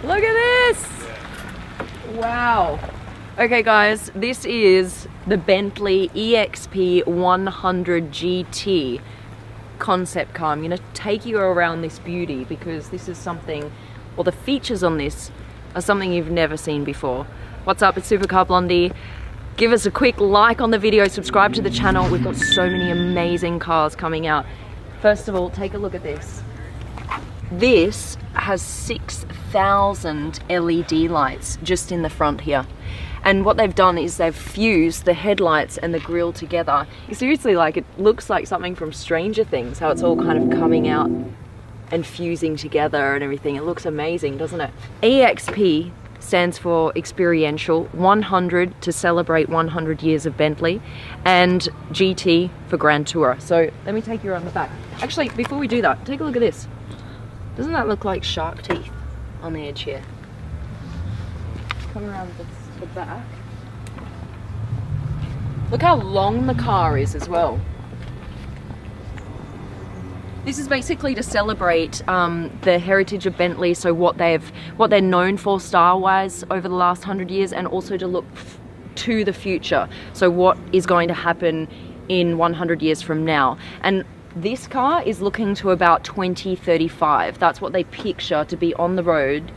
Look at this! Wow. Okay guys, this is the Bentley EXP 100 GT concept car. I'm gonna take you around this beauty because this is something, well, the features on this are something you've never seen before. What's up, it's Supercar Blondie. Give us a quick like on the video, subscribe to the channel. We've got so many amazing cars coming out. First of all, take a look at this. This has 6,000 LED lights just in the front here. And what they've done is they've fused the headlights and the grille together. Seriously, like, it looks like something from Stranger Things, how it's all kind of coming out and fusing together and everything. It looks amazing, doesn't it? EXP stands for experiential, 100 to celebrate 100 years of Bentley, and GT for Grand Tour. So let me take you around the back. Actually, before we do that, take a look at this. Doesn't that look like shark teeth on the edge here? Come around the back. Look how long the car is as well. This is basically to celebrate the heritage of Bentley, so what they're known for style-wise over the last 100 years, and also to look to the future. So what is going to happen in 100 years from now. And this car is looking to about 2035. That's what they picture to be on the road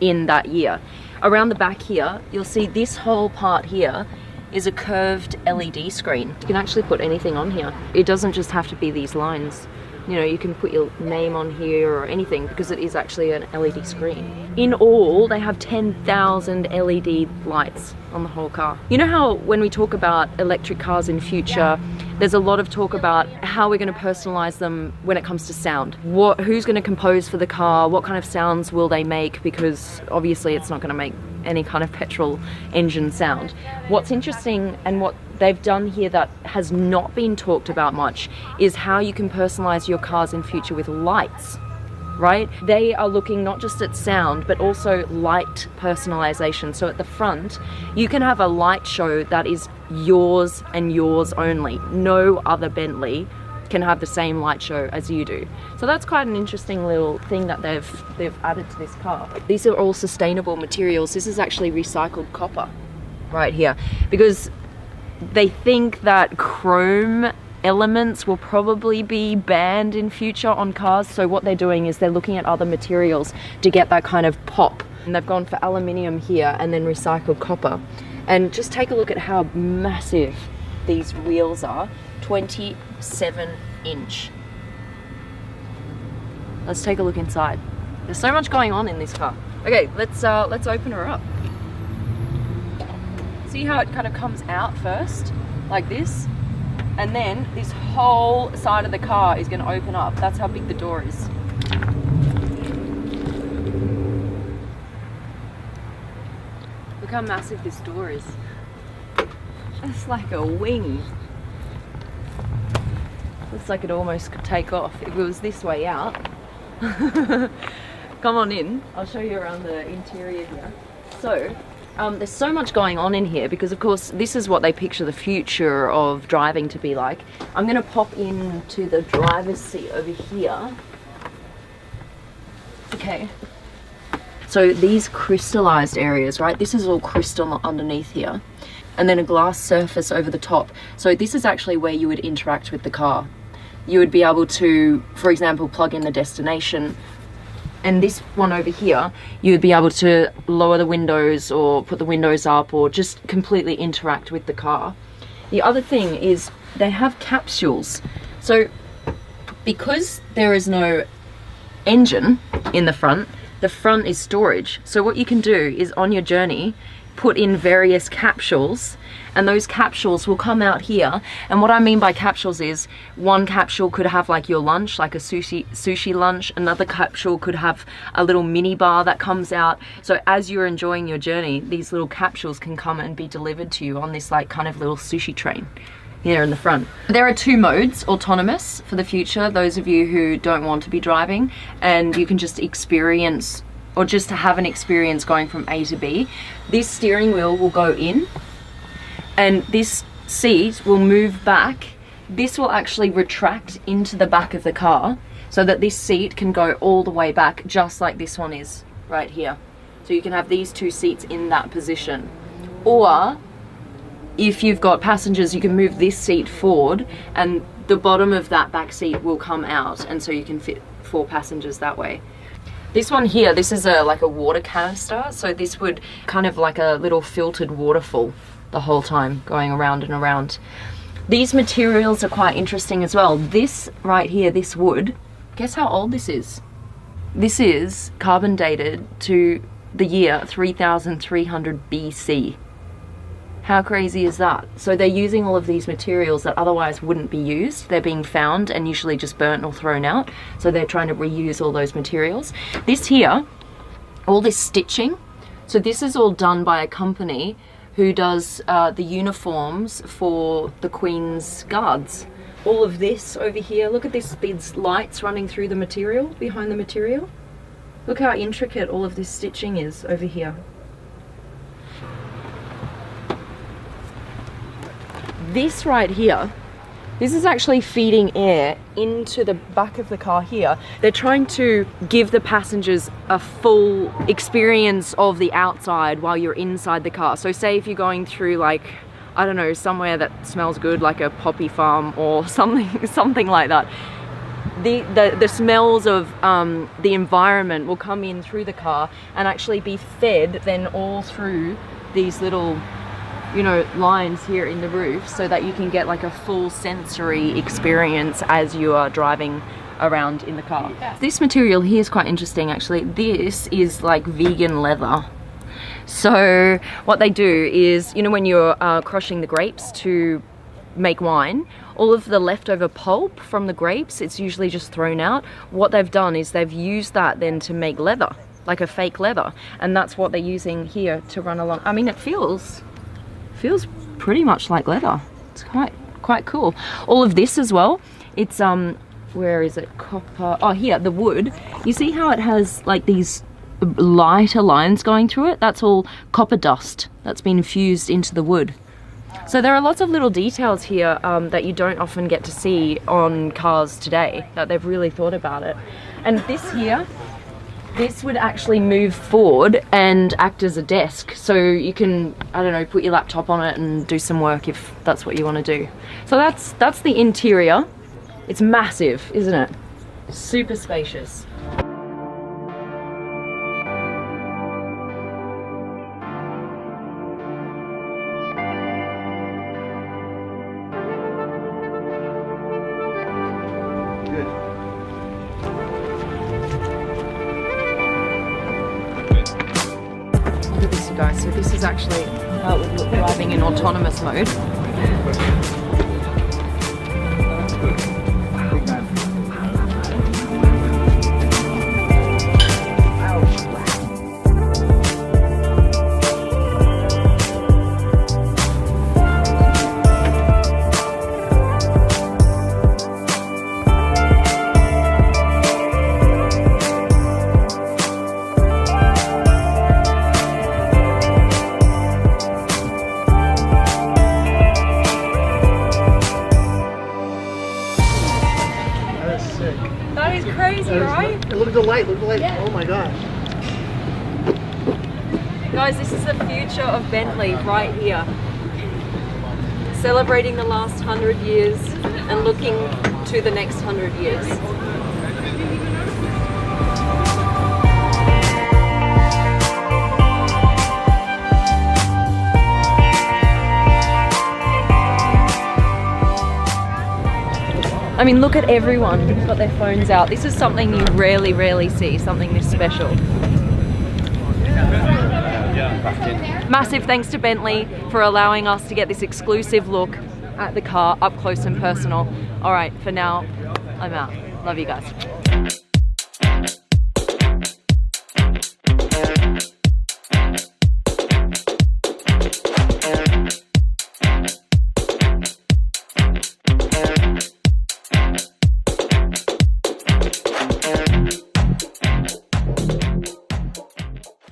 in that year. Around the back here, you'll see this whole part here is a curved LED screen. You can actually put anything on here. It doesn't just have to be these lines. You know, you can put your name on here or anything because it is actually an LED screen. In all, they have 10,000 LED lights on the whole car. You know how when we talk about electric cars in future, there's a lot of talk about how we're going to personalize them when it comes to sound. Who's going to compose for the car? What kind of sounds will they make? Because obviously it's not going to make any kind of petrol engine sound. What's interesting and what they've done here that has not been talked about much is how you can personalize your cars in future with lights, right? They are looking not just at sound, but also light personalization. So at the front, you can have a light show that is yours and yours only. No other Bentley can have the same light show as you do. So that's quite an interesting little thing that they've added to this car. These are all sustainable materials. This is actually recycled copper right here, because they think that chrome elements will probably be banned in future on cars. So what they're doing is they're looking at other materials to get that kind of pop. And they've gone for aluminium here and then recycled copper. And just take a look at how massive these wheels are. 27-inch. Let's take a look inside. There's so much going on in this car. Okay, let's open her up. See how it kind of comes out first, like this, and then this whole side of the car is going to open up. That's how big the door is. Look how massive this door is. It's like a wing. Looks like it almost could take off if it was this way out. Come on in, I'll show you around the interior here. So, there's so much going on in here because of course this is what they picture the future of driving to be like. I'm going to pop into the driver's seat over here. Okay. So these crystallized areas, right? This is all crystal underneath here. And then a glass surface over the top. So this is actually where you would interact with the car. You would be able to, for example, plug in the destination. And this one over here, you would be able to lower the windows or put the windows up or just completely interact with the car. The other thing is they have capsules. So because there is no engine in the front is storage. So what you can do is on your journey, put in various capsules, and those capsules will come out here. And what I mean by capsules is one capsule could have like your lunch, like a sushi lunch. Another capsule could have a little mini bar that comes out. So as you're enjoying your journey, these little capsules can come and be delivered to you on this like kind of little sushi train here in the front. There are two modes, autonomous for the future, those of you who don't want to be driving, and you can just experience or just to have an experience going from A to B, this steering wheel will go in and this seat will move back. This will actually retract into the back of the car so that this seat can go all the way back, just like this one is right here. So you can have these two seats in that position. Or if you've got passengers, you can move this seat forward and the bottom of that back seat will come out, and so you can fit 4 passengers that way. This one here, this is like a water canister, so this would kind of like a little filtered waterfall the whole time, going around and around. These materials are quite interesting as well. This right here, this wood, guess how old this is? This is carbon dated to the year 3300 BC. How crazy is that? So they're using all of these materials that otherwise wouldn't be used. They're being found and usually just burnt or thrown out. So they're trying to reuse all those materials. This here, all this stitching, so this is all done by a company who does the uniforms for the Queen's Guards. All of this over here, look at this, these lights running through the material, behind the material. Look how intricate all of this stitching is over here. This right here, this is actually feeding air into the back of the car here. They're trying to give the passengers a full experience of the outside while you're inside the car. So say if you're going through, like, I don't know, somewhere that smells good, like a poppy farm or something like that. The smells of the environment will come in through the car and actually be fed then all through these little, you know, lines here in the roof, so that you can get like a full sensory experience as you are driving around in the car. Yeah. This material here is quite interesting actually. This is like vegan leather. So what they do is, you know, when you're crushing the grapes to make wine, all of the leftover pulp from the grapes, it's usually just thrown out. What they've done is they've used that then to make leather, like a fake leather, and that's what they're using here to run along. I mean, it feels pretty much like leather. It's quite cool. All of this as well, it's where is it? Copper. Oh, here, the wood. You see how it has like these lighter lines going through it? That's all copper dust that's been infused into the wood. So there are lots of little details here that you don't often get to see on cars today, that they've really thought about it. And this here, this would actually move forward and act as a desk, so you can, I don't know, put your laptop on it and do some work if that's what you want to do. So that's the interior. It's massive, isn't it? Super spacious. Guys, so this is actually how it would look driving in autonomous mode. That is crazy, right? Look at the light, look at the light. Yeah. Oh my gosh. Guys, this is the future of Bentley right here. Celebrating the last 100 years and looking to the next 100 years. I mean, look at everyone who's got their phones out. This is something you rarely see, something this special. Massive thanks to Bentley for allowing us to get this exclusive look at the car up close and personal. All right, for now, I'm out. Love you guys.